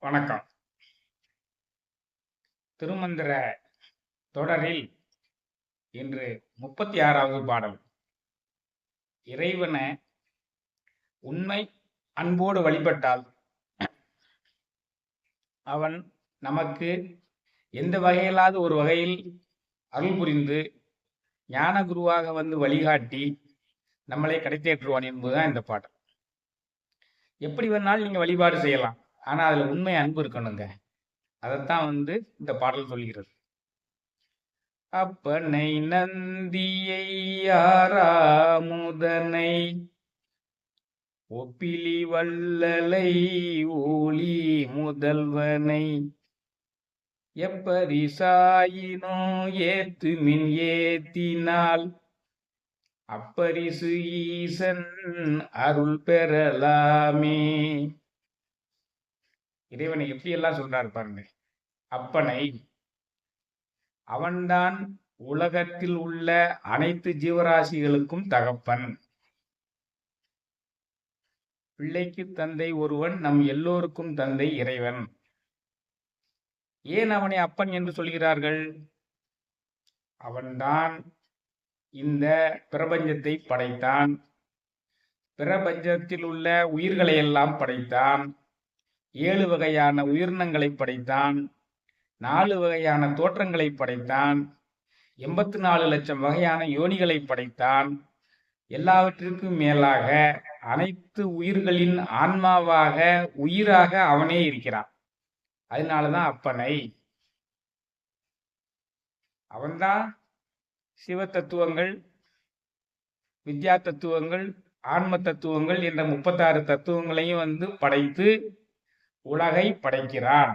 வணக்கம். திருமந்திர தொடரில் இன்று 36வது பாடல். இறைவன உண்மை அன்போடு வழிபட்டால் அவன் நமக்கு எந்த வகையிலாவது ஒரு வகையில் அருள் புரிந்து ஞான குருவாக வந்து வழிகாட்டி நம்மளை கடைத்தேற்றுவான் என்பதுதான் இந்த பாடல். எப்படி வேணாலும் நீங்க வழிபாடு செய்யலாம், ஆனா அதுல உண்மை அன்பு இருக்கணுங்க. அதைத்தான் இந்த பாடல் சொல்கிறது. அப்பனை நந்தியை ஆறாமுதனை ஒப்பிலி வள்ளலை ஊழி முதல்வனை எப்பரிசாயினோ ஏத்து மின் ஏத்தினால் அப்பரிசு ஈசன் அருள் பெறலாமே. இறைவனை எப்படி எல்லாம் சொல்றாரு பாருங்க. அப்பனை, அவன்தான் உலகத்தில் உள்ள அனைத்து ஜீவராசிகளுக்கும் தகப்பன். பிள்ளைக்கு தந்தை ஒருவன், நம் எல்லோருக்கும் தந்தை இறைவன். ஏன் அவனை அப்பன் என்று சொல்கிறார்கள்? அவன்தான் இந்த பிரபஞ்சத்தை படைத்தான், பிரபஞ்சத்தில் உள்ள உயிர்களை எல்லாம் படைத்தான், 7 வகையான உயிரினங்களை படைத்தான், 4 வகையான தோற்றங்களை படைத்தான், 84 லட்சம் வகையான யோனிகளை படைத்தான். எல்லாவற்றிற்கும் மேலாக அனைத்து உயிர்களின் ஆன்மாவாக, உயிராக அவனே இருக்கிறான். அதனாலதான் அப்பனை. அவன்தான் சிவ தத்துவங்கள், வித்யா தத்துவங்கள், ஆன்ம தத்துவங்கள் என்ற 36 தத்துவங்களையும் படைத்து உலகை படைக்கிறான்.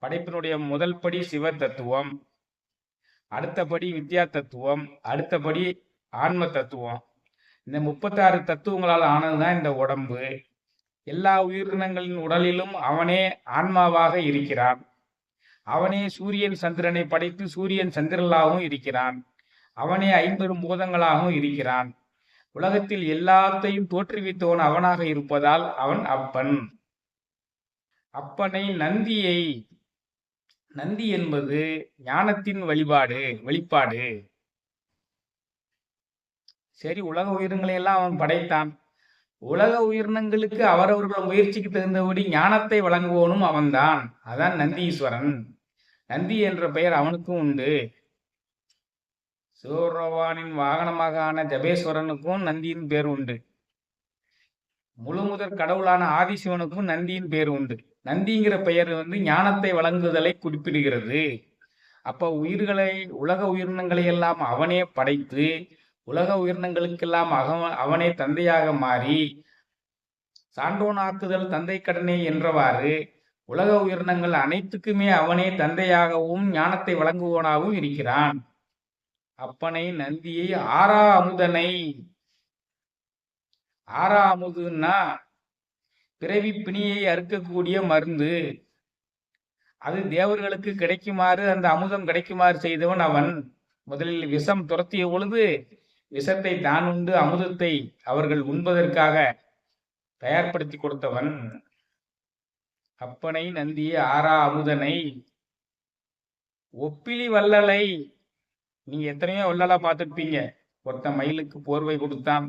படைப்பினுடைய முதல் படி சிவ தத்துவம், அடுத்தபடி வித்யா தத்துவம், அடுத்தபடி ஆன்ம தத்துவம். இந்த 36 தத்துவங்களால் ஆனதுதான் இந்த உடம்பு. எல்லா உயிரினங்களின் உடலிலும் அவனே ஆன்மாவாக இருக்கிறான். அவனே சூரியன் சந்திரனை படைத்து சூரியன் சந்திரனாகவும் இருக்கிறான். அவனே 50 பூதங்களாகவும் இருக்கிறான். உலகத்தில் எல்லாத்தையும் தோற்றுவித்தவன் அவனாக இருப்பதால் அவன் அப்பன். அப்பனை நந்தியை, நந்தி என்பது ஞானத்தின் வெளிப்பாடு. சரி, உலக உயிரினங்களை எல்லாம் அவன் படைத்தான். உலக உயிரினங்களுக்கு அவரவர்கள் முயற்சிக்கு தகுந்தபடி ஞானத்தை வழங்குவோனும் அவன்தான். அதான் நந்தீஸ்வரன். நந்தி என்ற பெயர் அவனுக்கும் உண்டு. சிவபெருமானின் வாகனமாக ஆன ஜபேஸ்வரனுக்கும் நந்தியின் பேர் உண்டு. முழுமுதற் கடவுளான ஆதிசிவனுக்கும் நந்தியின் பேர் உண்டு. நந்திங்கிற பெயர் ஞானத்தை வழங்குதலை குறிப்பிடுகிறது. அப்ப உலக உயிரினங்களை எல்லாம் அவனே படைத்து, உலக உயிரினங்களுக்கெல்லாம் அவனே தந்தையாக மாறி, சான்றோனாக்குதல் தந்தை கடனே என்றவாறு உலக உயிரினங்கள் அனைத்துக்குமே அவனே தந்தையாகவும் ஞானத்தை வழங்குவோனாகவும் இருக்கிறான். அப்பனை நந்தியை ஆறா அமுதனை. ஆறா அமுதுன்னா பிறவி பிணியை அறுக்கக்கூடிய மருந்து. அது தேவர்களுக்கு கிடைக்குமாறு, அந்த அமுதம் கிடைக்குமாறு செய்தவன் அவன். முதலில் விஷம் துரத்திய பொழுது விஷத்தை தான் உண்டு அமுதத்தை அவர்கள் உண்பதற்காக தயார்படுத்தி கொடுத்தவன். அப்பனை நந்தியை ஆறா அமுதனை ஒப்பிலி வள்ளலை. நீங்க எத்தனையோ வள்ளலா பார்த்துருப்பீங்க. ஒருத்தன் மயிலுக்கு போர்வை கொடுத்தான்,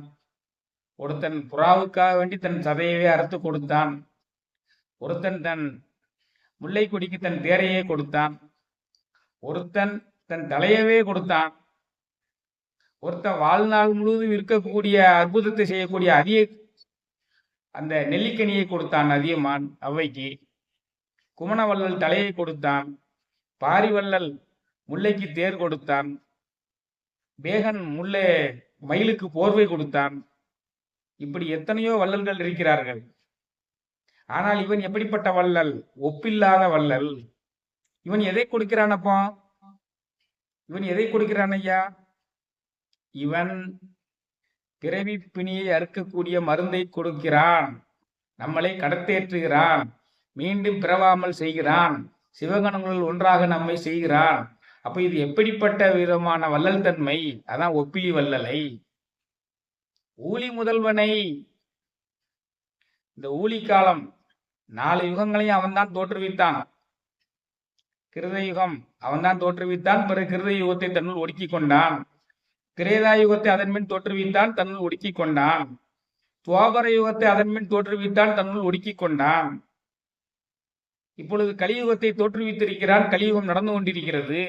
ஒருத்தன் புறாவுக்காக வேண்டி தன் சதையவே அறுத்து கொடுத்தான், ஒருத்தன் தன் முல்லை கொடிக்கு தன் தேரையே கொடுத்தான், ஒருத்தன் தன் தலையவே கொடுத்தான், ஒருத்தன் வாழ்நாள் முழுவதும் இருக்கக்கூடிய அற்புதத்தை செய்யக்கூடிய அந்த நெல்லிக்கனியை கொடுத்தான் அதியமான் அவ்வைக்கு. குமணவள்ளல் தலையை கொடுத்தான், பாரிவள்ளல் முல்லைக்கு தேர் கொடுத்தான், பேகன் மயிலுக்கு போர்வை கொடுத்தான். இப்படி எத்தனையோ வள்ளல்கள் இருக்கிறார்கள். ஆனால் இவன் எப்படிப்பட்ட வள்ளல்? ஒப்பில்லாத வள்ளல். இவன் எதை கொடுக்கிறானப்பா? இவன் எதை கொடுக்கிறான் ஐயா? இவன் பிறவி பிணியை அறுக்கக்கூடிய மருந்தை கொடுக்கிறான். நம்மளை கடத்தேற்றுகிறான், மீண்டும் பிறவாமல் செய்கிறான், சிவகணங்களுள் ஒன்றாக நம்மை செய்கிறான். அப்ப இது எப்படிப்பட்ட விதமான வள்ளல் தன்மை? அதான் ஒப்பிலி வள்ளலை. ஊழி முதல்வனை. இந்த ஊழி காலம் 4 யுகங்களையும் அவன்தான் தோற்றுவித்தான். கிருத யுகம் அவன்தான் தோற்றுவித்தான். பிறகு கிருத யுகத்தை தன்னுள் ஒடுக்கிக் கொண்டான். கிரேதா யுகத்தை அதன் பின் தோற்றுவித்தான், தன்னுள் ஒடுக்கிக் கொண்டான். துவாபர யுகத்தை அதன் பின் தோற்றுவித்தான், தன்னுள் ஒடுக்கிக் கொண்டான். இப்பொழுது கலியுகத்தை தோற்றுவித்திருக்கிறான். கலியுகம் நடந்து கொண்டிருக்கிறது.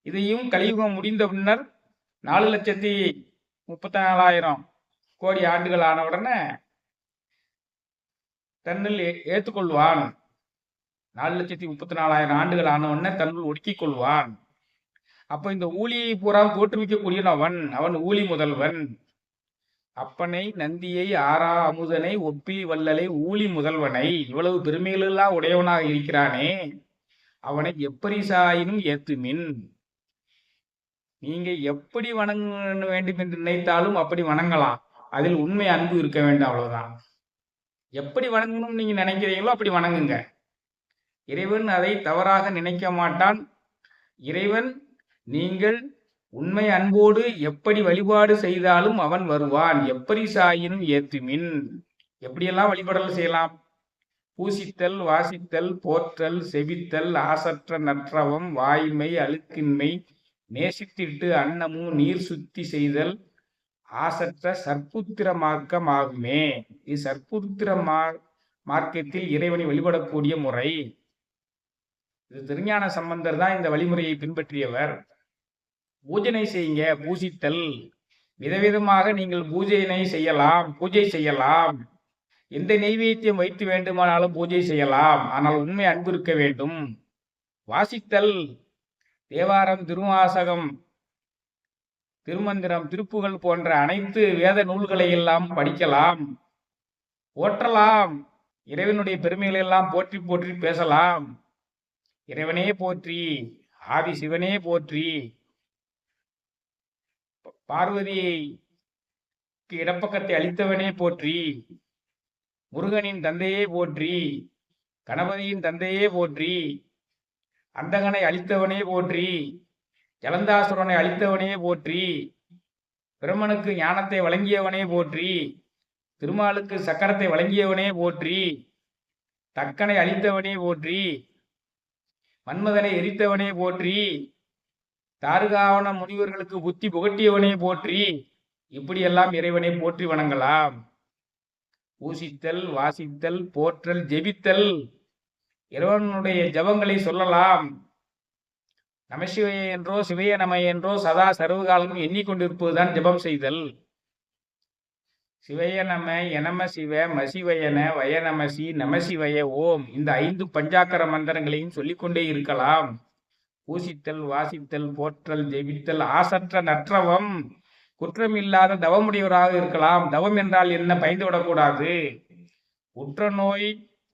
இதையும் கலியுகம் முடிந்த பின்னர் 4,34,000 கோடி ஆண்டுகள் ஆன உடனே தன்னில் ஏற்றுக்கொள்வான். 4,34,000 ஆண்டுகள் ஆன உடனே தன்னுள் ஒடுக்கிக் கொள்வான். அப்ப இந்த ஊழியை பூரா தோற்றுவிக்கக்கூடியவன் அவன் ஊழி முதல்வன். அப்பனை நந்தியை ஆறா அமுதனை ஒப்பிலி வல்லலை ஊழி முதல்வனை இவ்வளவு பெருமைகளெல்லாம் உடையவனாக இருக்கிறானே, அவனை எப்பரிசாயினும் ஏத்துமின். நீங்க எப்படி வணங்க வேண்டும் என்று நினைத்தாலும் அப்படி வணங்கலாம். அதில் உண்மை அன்பு இருக்க வேண்டும், அவ்வளவுதான். எப்படி வணங்கணும்னு நீங்க நினைக்கிறீங்களோ அப்படி வணங்குங்க. இறைவன் அதை தவறாக நினைக்க மாட்டான். இறைவன் நீங்கள் உண்மை அன்போடு எப்படி வழிபாடு செய்தாலும் அவன் வருவான். எப்படி சாயினும் ஏத்துமின். எப்படியெல்லாம் வழிபாடுகள் செய்யலாம்? பூசித்தல், வாசித்தல், போற்றல், செவித்தல், ஆசற்ற நற்றவம், வாய்மை, அழுக்கின்மை, நேசித்திட்டு அன்னமும் நீர் சுத்தி செய்தல், ஆசற்ற சற்புத்திர மார்க்கம் ஆகுமே. இது சற்புத்திர மார்க்கத்தில் இறைவனை வழிபடக்கூடிய முறை. இது திருஞான சம்பந்தர் தான் இந்த வழிமுறையை பின்பற்றியவர். பூஜனை செய்யுங்க. பூசித்தல் விதவிதமாக நீங்கள் பூஜை செய்யலாம். எந்த நெய்வேத்தியம் வைத்து வேண்டுமானாலும் பூஜை செய்யலாம். ஆனால் உண்மை அன்பு இருக்க வேண்டும். வாசித்தல் தேவாரம், திருவாசகம், திருமந்திரம், திருப்புகள் போன்ற அனைத்து வேத நூல்களை எல்லாம் படிக்கலாம். போற்றலாம். இறைவனுடைய பெருமைகளை எல்லாம் போற்றி போற்றி பேசலாம். இறைவனே போற்றி, ஆதி சிவனே போற்றி, பார்வதிக்கு இடப்பக்கத்தை அளித்தவனே போற்றி, முருகனின் தந்தையே போற்றி, கணபதியின் தந்தையே போற்றி, அந்தகனை அளித்தவனே போற்றி, ஜலந்தாசுரனை அளித்தவனே போற்றி, பிரம்மனுக்கு ஞானத்தை வழங்கியவனே போற்றி, திருமாலுக்கு சக்கரத்தை வழங்கியவனே போற்றி, தக்கனை அளித்தவனே போற்றி, மன்மதனை எரித்தவனே போற்றி, தாருகாவன முனிவர்களுக்கு புத்தி புகட்டியவனே போற்றி. இப்படியெல்லாம் இறைவனை போற்றி வணங்கலாம். பூசித்தல், வாசித்தல், போற்றல், ஜெபித்தல், இறைவனுடைய ஜபங்களை சொல்லலாம். நமசிவய என்றோ சிவய நம என்றோ சதா சர்வகாலமும் எண்ணிக்கொண்டிருப்பதுதான் ஜபம் செய்தல். சிவய நம, எனம சிவ, மசிவயன, வயநமசி, நமசிவய ஓம், இந்த 5 பஞ்சாக்கர மந்திரங்களையும் சொல்லிக்கொண்டே இருக்கலாம். பூசித்தல், வாசித்தல், போற்றல், ஜெபித்தல், ஆசற்ற நற்றவம், குற்றமில்லாத தவமுடையவராக இருக்கலாம். தவம் என்றால் என்ன? பயந்து விடக்கூடாது. உற்ற நோய்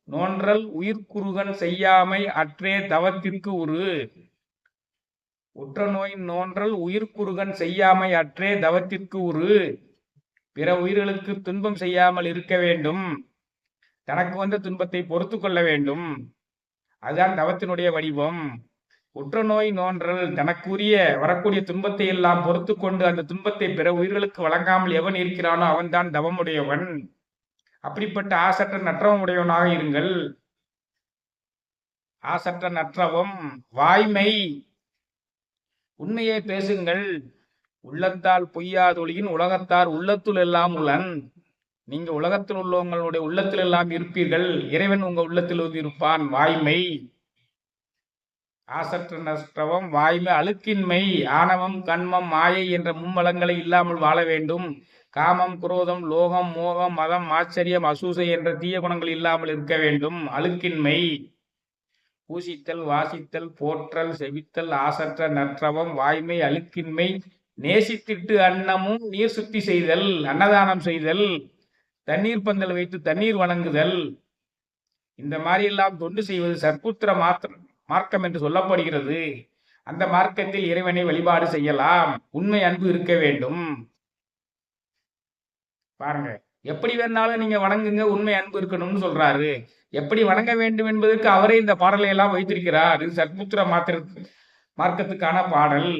நோன்றல் உயிர்க்குறுகன் செய்யாமை அற்றே தவத்திற்கு உரு. உற்ற நோய் நோன்றல் உயிர்க்குறுகன் செய்யாமை அற்றே தவத்திற்கு உரு. பிற உயிர்களுக்கு துன்பம் செய்யாமல் இருக்க வேண்டும். தனக்கு வந்த துன்பத்தை பொறுத்து கொள்ள வேண்டும். அதுதான் தவத்தினுடைய வடிவம். உற்ற நோய் நோன்றல், தனக்குரிய வரக்கூடிய துன்பத்தை எல்லாம் பொறுத்து கொண்டு அந்த துன்பத்தை பிற உயிர்களுக்கு வழங்காமல் எவன் இருக்கிறானோ அவன்தான் தவமுடையவன். அப்படிப்பட்ட ஆசற்ற நற்றவம் உடையவனாக இருங்கள். ஆசற்ற நற்றவம். வாய்மை, உண்மையை பேசுங்கள். உள்ளத்தால் பொய்யாதொழியின் உலகத்தார் உள்ளத்துள் எல்லாம் உளன். நீங்க உலகத்தில் உள்ளவங்களுடைய உள்ளத்தில் எல்லாம் இருப்பீர்கள். இறைவன் உங்க உள்ளத்தில் இருப்பான். வாய்மை. ஆசற்ற நற்றவம் வாய்மை. அழுக்கின்மை, ஆணவம், கண்மம், மாயை என்ற மும்மலங்களை இல்லாமல் வாழ வேண்டும். காமம், குரோதம், லோகம், மோகம், மதம், ஆச்சரியம், அசூசை என்ற தீய குணங்கள் இல்லாமல் இருக்க வேண்டும். அழுக்கின்மை. பூசித்தல், வாசித்தல், போற்றல், செவித்தல், ஆசற்ற நற்றவம், வாய்மை, அழுக்கின்மை, நேசித்திட்டு அன்னமும் நீர் சுத்தி செய்தல், அன்னதானம் செய்தல், தண்ணீர் பந்தல் வைத்து தண்ணீர் வணங்குதல், இந்த மாதிரி எல்லாம் தொண்டு செய்வது சற்புத்திர மார்க்கம் என்று சொல்லப்படுகிறது. அந்த மார்க்கத்தில் இறைவனை வழிபாடு செய்யலாம். உண்மை அன்பு இருக்க வேண்டும். பாருங்க, எப்படி வேணாலும் நீங்க வணங்குங்க, உண்மை அன்பு இருக்கணும்னு சொல்றாரு. எப்படி வணங்க வேண்டும் என்பதற்கு அவரே இந்த பாடலை எல்லாம் வைத்திருக்கிறார். இது சற்புத்திர மார்க்கத்துக்கான பாடல்.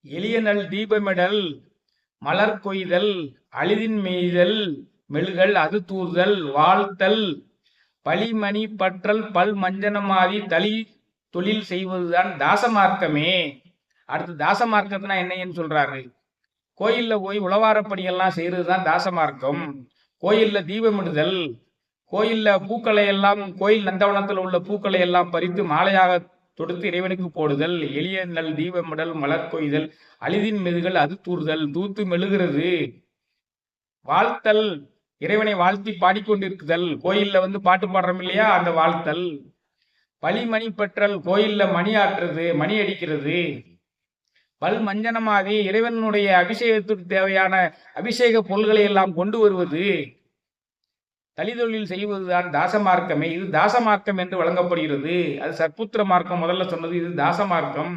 எளிய நல் தீபமிடல், மலர் கொய்தல், அழிதின் மெய்தல், மெழுகல் அது தூர்தல், வாழ்த்தல், பழிமணி பற்றல் பல் மஞ்சனமாதி தளி தொழில் செய்வதுதான் தாசமார்க்கமே. அடுத்து தாசமார்க்கம்னா என்னன்னு சொல்றாரு. கோயில்ல போய் உழவாரப்பணிகள்லாம் செய்யறதுதான் தாசமார்க்கம். கோயில்ல தீபமிடுதல், கோயில்ல பூக்களை எல்லாம், கோயில் நந்தவனத்தில் உள்ள பூக்களை எல்லாம் பறித்து மாலையாக தொடுத்து இறைவனுக்கு போடுதல், எளிய நல் தீபமிடல், மலர் கொய்தல், அழிதின் மெதுகள் அது தூர்தல், தூத்து மெழுகிறது, வாழ்த்தல், இறைவனை வாழ்த்தி பாடிக்கொண்டிருக்குதல், கோயில்ல வந்து பாட்டு பாடுறோம் இல்லையா, அந்த வாழ்த்தல், பழிமணி பெற்றல், கோயில்ல மணி ஆற்றுறது, மணி அடிக்கிறது, பல் மஞ்சனமாதி இறைவனுடைய அபிஷேகத்திற்கு தேவையான அபிஷேக பொருள்களை எல்லாம் கொண்டு வருவது, தளிதொழில் செய்வதுதான் தாசமார்க்கமே. இது தாசமார்க்கம் என்று வழங்கப்படுகிறது. அது சற்புத்திர மார்க்கம் முதல்ல சொன்னது, இது தாசமார்க்கம்.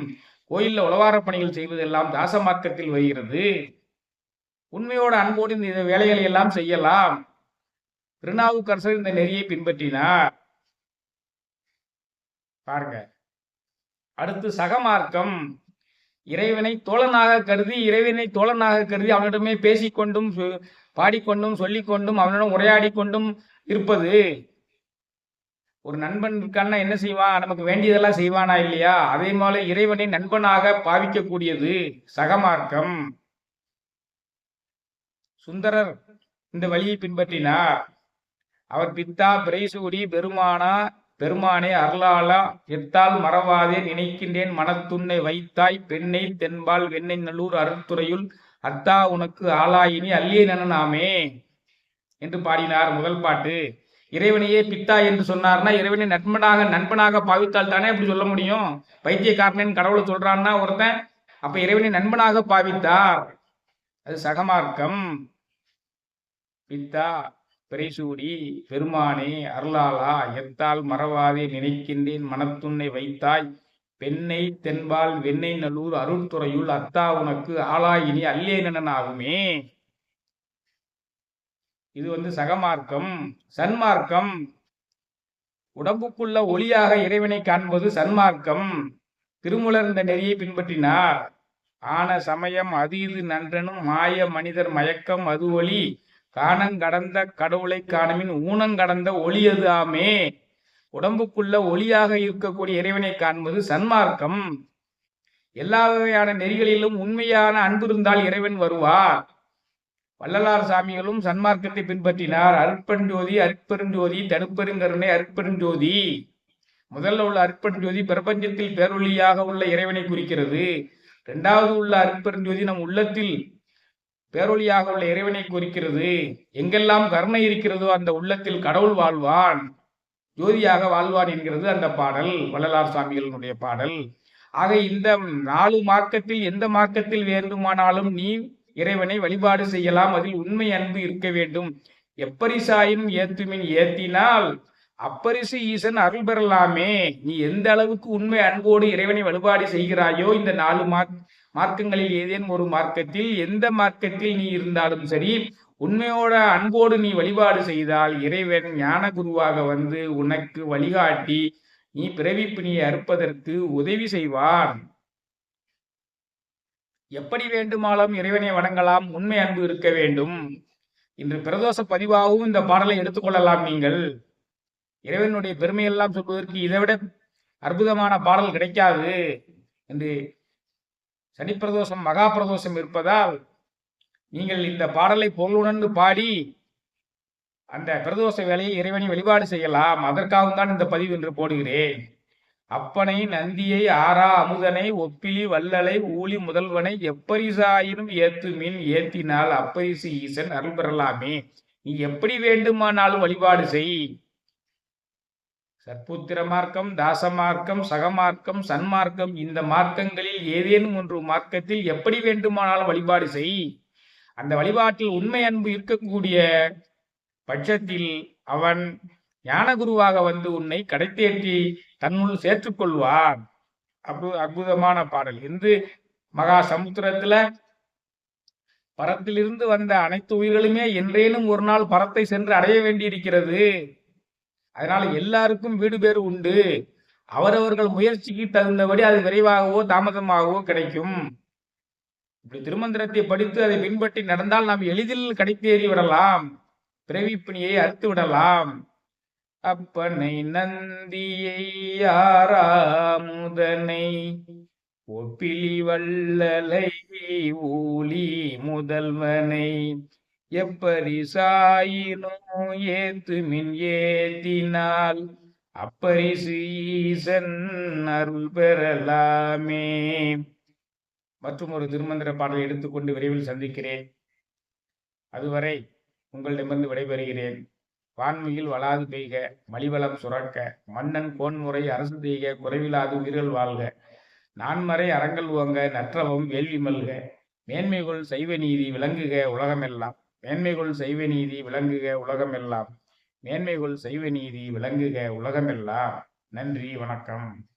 கோயில்ல உழவார பணிகள் செய்வது எல்லாம் தாசமார்க்கத்தில் வருகிறது. உண்மையோட அன்போடு இந்த வேலைகளை எல்லாம் செய்யலாம். திருநாவுக்கரசர் இந்த நெறியை பின்பற்றினார். பாருங்க. அடுத்து சகமார்க்கம். இறைவனை தோழனாக கருதி அவனிடமே பேசிக்கொண்டும் பாடிக்கொண்டும் சொல்லிக்கொண்டும் அவனிடம் உரையாடி கொண்டும் இருப்பது. ஒரு நண்பன் இருக்கான்னா என்ன செய்வான், நமக்கு வேண்டியதெல்லாம் செய்வானா இல்லையா, அதே போல இறைவனை நண்பனாக பாவிக்கக்கூடியது சகமார்க்கம். சுந்தரர் இந்த வழியை பின்பற்றினார். அவர் பித்தா பிரைசூடி பெருமானே அருளாளா எத்தால் மறவாதே நினைக்கின்றேன் மனத்துன்னை வைத்தாய் பெண்ணை தென்பால் வெண்ணை நல்லூர் அருத்துறையுள் அத்தா உனக்கு ஆளாயினி அல்லிய நனனாமே என்று பாடினார். முதல் பாட்டு. இறைவனையே பித்தா என்று சொன்னார்னா இறைவனை நண்பனாக பாவித்தால் தானே அப்படி சொல்ல முடியும். பைத்தியக்காரனின் கடவுளை சொல்றான்னா ஒருத்தன், அப்ப இறைவனை நண்பனாக பாவித்தார். அது சகமார்க்கம். பித்தா பிரைசூடி பெருமானே அருளாளா எத்தால் மறவாதே நினைக்கின்றேன் மனத்துன்னை வைத்தாய் பெண்ணை தென்பால் வெண்ணை நல்லூர் அருட்துறையுள் அத்தா உனக்கு ஆளாயினி அல்லேனனாகுமே. இது வந்து சகமார்க்கம். சன்மார்க்கம். உடம்புக்குள்ள ஒளியாக இறைவனை காண்பது சன்மார்க்கம். திருமூலர் இந்த நெறியை பின்பற்றினார். ஆன சமயம் அது இது நன்றனும் மாய மனிதர் மயக்கம் அது ஒளி காணங்கடந்த கடவுளை காணமின் ஊனங்கடந்த ஒளி அது ஆமே. உடம்புக்குள்ள ஒளியாக இருக்கக்கூடிய இறைவனை காண்பது சன்மார்க்கம். எல்லா வகையான நெறிகளிலும் உண்மையான அன்பு இருந்தால் இறைவன் வருவார். வள்ளலார் சாமிகளும் சன்மார்க்கத்தை பின்பற்றினார். அருட்பெருஞ்சோதி அருட்பெருஞ்சோதி தடுப்பெருங்கருணை அருட்பெருஞ்சோதி. முதல்ல உள்ள அருட்பெருஞ்சோதி பிரபஞ்சத்தில் பேரொளியாக உள்ள இறைவனை குறிக்கிறது. இரண்டாவது உள்ள அருட்பெருஞ்சோதி நம் உள்ளத்தில் பேரொளியாக உள்ள இறைவனை குறிக்கிறது. எங்கெல்லாம் கருணை இருக்கிறதோ அந்த உள்ளத்தில் கடவுள் வாழ்வான், ஜோதியாக வாழ்வான் என்கிறது அந்த பாடல், வள்ளலார் சாமிகளுடைய பாடல். ஆக இந்த 4 மார்க்கத்தில் எந்த மார்க்கத்தில் வேண்டுமானாலும் நீ இறைவனை வழிபாடு செய்யலாம். அதில் உண்மை அன்பு இருக்க வேண்டும். எப்பரிசாயினும் ஏத்துமின் ஏத்தினால் அப்பரிசு ஈசன் அருள் பெறலாமே. நீ எந்த அளவுக்கு உண்மை அன்போடு இறைவனை வழிபாடு செய்கிறாயோ, இந்த 4 மார்க்கங்களில் ஏதேனும் ஒரு மார்க்கத்தில், எந்த மார்க்கத்தில் நீ இருந்தாலும் சரி, உண்மையோட அன்போடு நீ வழிபாடு செய்தால் இறைவன் ஞான குருவாக வந்து உனக்கு வழிகாட்டி நீ பிறவி பிணியை அறுப்பதற்கு உதவி செய்வான். எப்படி வேண்டுமானாலும் இறைவனை வணங்கலாம். உண்மை அன்பு இருக்க வேண்டும். இன்று பிரதோஷ பதிவாகவும் இந்த பாடலை எடுத்துக்கொள்ளலாம். நீங்கள் இறைவனுடைய பெருமையெல்லாம் சொல்வதற்கு இதைவிட அற்புதமான பாடல் கிடைக்காது என்று சனிப்பிரதோஷம் மகா பிரதோஷம் இருப்பதால் நீங்கள் இந்த பாடலை பொருளுணர்ந்து பாடி அந்த பிரதோஷ வேலையை இறைவனை வழிபாடு செய்யலாம். அதற்காகவும் தான் இந்த பதிவு என்று போடுகிறேன். அப்பனை நந்தியை ஆரா அமுதனை ஒப்பிலி வல்லலை ஊழி முதல்வனை எப்பரிசாயினும் ஏத்துமின் ஏத்தினால் அப்பரிசு ஈசன் அருள் பெறலாமே. நீ எப்படி வேண்டுமானாலும் வழிபாடு செய். சற்புத்திர மார்க்கம், தாசமார்க்கம், சகமார்க்கம், சன்மார்க்கம், இந்த மார்க்கங்களில் ஏதேனும் ஒன்று மார்க்கத்தில் எப்படி வேண்டுமானாலும் வழிபாடு செய். அந்த வழிபாட்டில் உண்மை அன்பு இருக்கக்கூடிய பட்சத்தில் அவன் ஞானகுருவாக வந்து உன்னை கடைத்தேற்றி தன்னுள் சேர்த்துக்கொள்வான். அற்புதமான பாடல். இந்து மகா சமுத்திரத்துல பரத்திலிருந்து வந்த அனைத்து உயிர்களுமே என்றேனும் ஒரு நாள் பரத்தை சென்று அடைய வேண்டியிருக்கிறது. அதனால எல்லாருக்கும் வீடு பேறு உண்டு. அவரவர்கள் முயற்சிக்கு தகுந்தபடி அது விரைவாகவோ தாமதமாகவோ கிடைக்கும். இப்படி திருமந்திரத்தை படித்து அதை பின்பற்றி நடந்தால் நாம் எளிதில் கடைத்தேறி விடலாம், பிறவி பிணியை அறுத்து விடலாம். அப்பனை நந்தியை யாராமுதனை ஒப்பிலி வள்ளலை ஊழி முதல்வனை எப்பரிசாயினோ ஏத்துமின் ஏத்தினால் அப்பரிசு ஈசன் அருள் பெறலாமே. மற்றும் ஒரு திருமந்திர பாடலை எடுத்துக்கொண்டு விரைவில் சந்திக்கிறேன். அதுவரை உங்களிடமிருந்து விடைபெறுகிறேன். வான்மையில் வளாது பெய்க, மலிவளம் சுரக்க, மன்னன் கோன்முறை அரசு செய்க, குறைவிலாது உயிர்கள் வாழ்க, நான்மறை அறங்கள் ஓங்க, நற்றவம் வேள்வி மல்க, மேன்மைகொள் சைவ நீதி விளங்குக உலகமெல்லாம், மேன்மைகொள் சைவ நீதி விளங்குக உலகமெல்லாம், மேன்மைகொள் சைவ நீதி விளங்குக உலகமெல்லாம். நன்றி, வணக்கம்.